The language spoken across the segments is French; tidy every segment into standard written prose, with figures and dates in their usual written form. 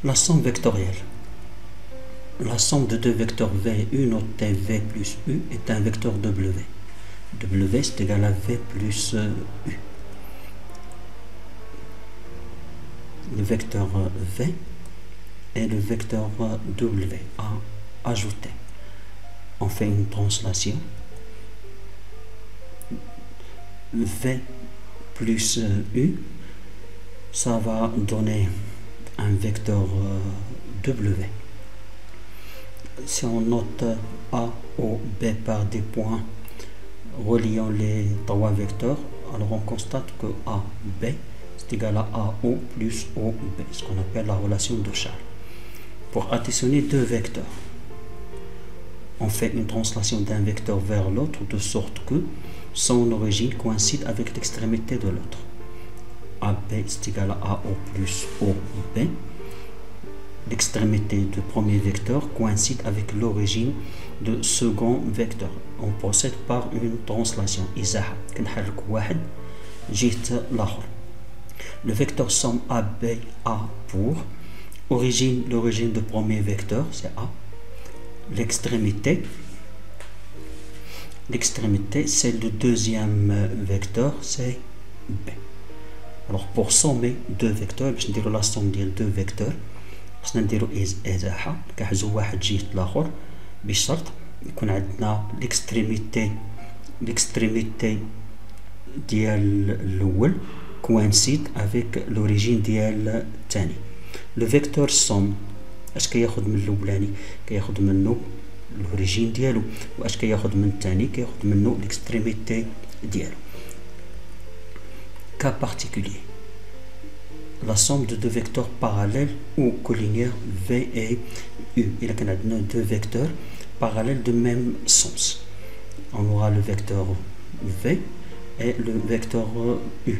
La somme vectorielle. La somme de deux vecteurs V et U notés V plus U est un vecteur W. W c'est égal à V plus U. Le vecteur V et le vecteur W à ajouter. On fait une translation. V plus U, ça va donner un vecteur W. Si on note A ou B par des points reliant les trois vecteurs, alors on constate que A, B, c'est égal à AO plus OB, ce qu'on appelle la relation de Charles. Pour additionner deux vecteurs, on fait une translation d'un vecteur vers l'autre de sorte que son origine coïncide avec l'extrémité de l'autre. AB c'est égal à AO plus OB. L'extrémité du premier vecteur coïncide avec l'origine du second vecteur. On procède par une translation. Le vecteur somme AB A pour l'origine du premier vecteur, c'est A. L'extrémité, c'est le deuxième vecteur, c'est B. Alors pour sommer deux vecteurs, je vais dire la somme de deux vecteurs. خصنا نديرو ازاحه كنحجزو واحد جهه الاخر بشرط يكون عندنا ليكستريميتي ديال الاول كوانسيد افيك لوريجين ديال الثاني. لو فيكتور سوم اش كياخذ من الاولاني؟ كياخذ منه لوريجين ديالو، واش كياخذ من الثاني؟ كياخذ منه ليكستريميتي ديالو. cas particulier. La somme de deux vecteurs parallèles ou collinéaires V et U. Il y a deux vecteurs parallèles de même sens. On aura le vecteur V et le vecteur U.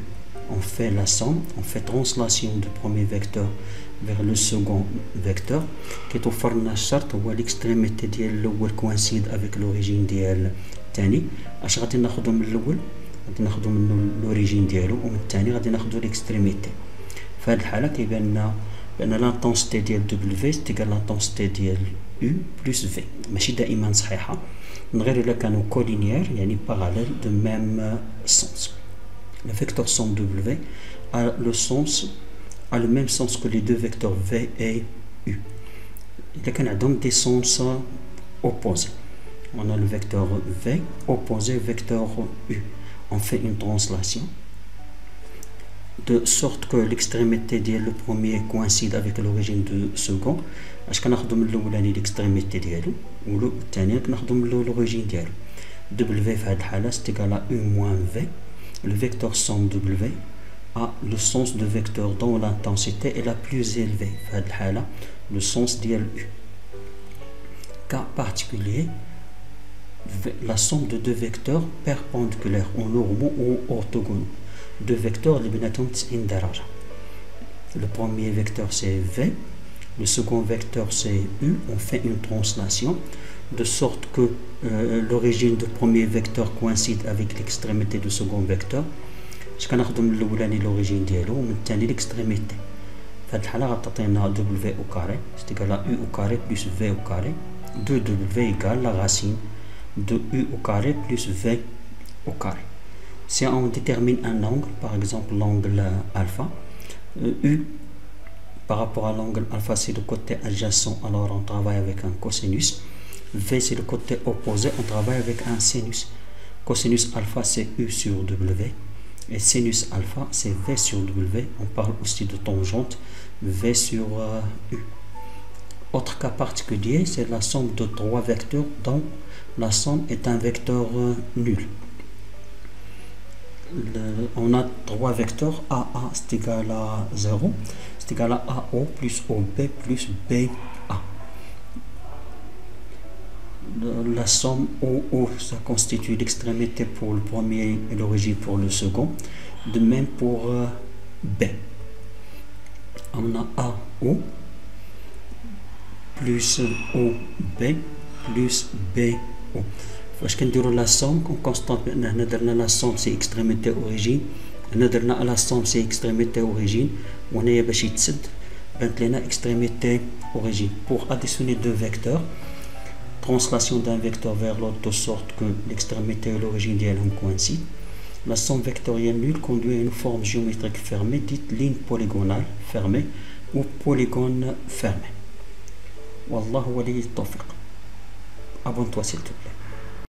On fait la somme, on fait translation du premier vecteur vers le second vecteur qui est au format charte où l'extrémité de l'eau coïncide avec l'origine de l'ثاني. اش غادي ناخذو من الاول؟ غادي ناخذو من l'origine ديالو ومن الثاني غادي ناخذو l'extrémité. في هذه الحالة كيبان لنا بأن لانتونسيتي ديال W c'est égal لانتونسيتي ديال U plus V. ماشي دائما صحيحة، من غير إلا كانوا كولينيير يعني باراليل دو ميم سونس. Le vecteur somme W a le même sens que les deux vecteurs V et U. إذا كان عندهم des sens opposés. On a le vecteur V opposé au vecteur U. On fait une translation de sorte que l'extrémité de le premier coïncide avec l'origine du second. اش كناخذوا من الاولاني l'extrémité ديالو والثاني كناخذوا من l'origine ديالو. W في هذه الحالة c'est égal à U moins V. Le vecteur somme W a le sens de vecteur dont l'intensité est la plus élevée. في هذه الحالة le sens ديال U. Cas particulier. La somme de deux vecteurs perpendiculaires ou normaux ou orthogonaux. Deux vecteurs اللي بيناتهم 90 درجة. Le premier vecteur c'est V, le second vecteur c'est U. On fait une translation de sorte que l'origine du premier vecteur coïncide avec l'extrémité du second vecteur. اش كناخدو من الاولاني l'origine ديالو ومن الثاني l'extrémité. في هذه الحالة غتعطينا W au carré c'est égal à U au carré plus V au carré. 2W égale la racine de U au carré plus V au carré. Si on détermine un angle, par exemple l'angle alpha, U par rapport à l'angle alpha c'est le côté adjacent, alors on travaille avec un cosinus. V c'est le côté opposé, on travaille avec un sinus. Cosinus alpha c'est U sur W et sinus alpha c'est V sur W. On parle aussi de tangente V sur U. Autre cas particulier, c'est la somme de trois vecteurs dont la somme est un vecteur nul. On a trois vecteurs AA c'est égal à 0, c'est égal à AO plus OB plus BA. La somme OO ça constitue l'extrémité pour le premier et l'origine pour le second, de même pour B. On a AO plus OB plus BO. واش كنديروا لا سوم كونستانت بان هنا درنا لا سوم سي اكستريميتي اوريجين، هنا درنا لا سوم سي اكستريميتي اوريجين، وهنايا باش يتسد بانت لنا extrémité origine. Pour additionner deux vecteurs, translation d'un vecteur vers l'autre de sorte que l'extrémité et l'origine d'elle coïncident. La somme vectorielle nulle conduit à une forme géométrique fermée dite ligne polygonale fermée ou polygone fermé. Wallahu wali tawfiq. Abonne-toi s'il te plaît.